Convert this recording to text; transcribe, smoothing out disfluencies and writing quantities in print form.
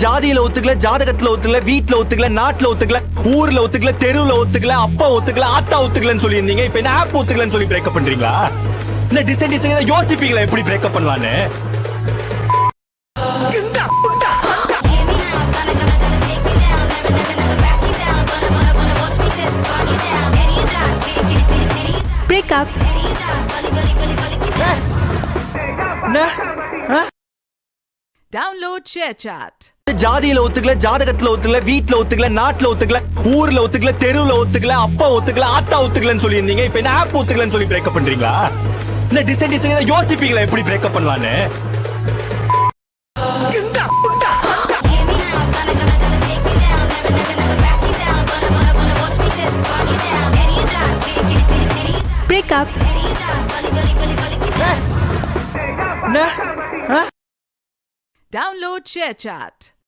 ஜாதியில ஒத்துக்கல, ஜாதகத்துல ஒத்துக்கல, வீட்டுல ஒத்துக்கல, நாட்டுல ஒத்துக்கல, ஊர்ல ஒத்துக்கல, தெருவுல ஒத்துக்கல, அப்பா ஒத்துக்கல, ஆத்தா ஒத்துக்கலன்னு சொல்லியிருந்தீங்க. இப்ப என்ன ஆப் ஒத்துக்கலன்னு சொல்லி பிரேக்கப் பண்றீங்களா? இல்ல டிசைன் யோசிப்பீங்களா எப்படி பிரேக்கப் பண்ணலான்னு? Break up. Download ShareChat. ஜாதியில ஒத்துக்கல, ஜாதகத்துல ஒத்துக்கல, வீட்டுல ஒத்துக்கல, நாட்டுல ஒத்துக்கல, ஊர்ல ஒத்துக்கல, தெருவுல ஒத்துக்கல, அப்பா ஒத்துக்கல, ஆத்தா ஒத்துக்கலன்னு சொல்லியிருந்தீங்க. இப்ப என்ன ஆப் ஒத்துக்கலன்னு சொல்லி பிரேக்கப் பண்றீங்களா? இல்ல டிசைன் யோசிப்பீங்களா எப்படி பிரேக்கப் பண்ணலான்னு? Break up. Download ShareChat.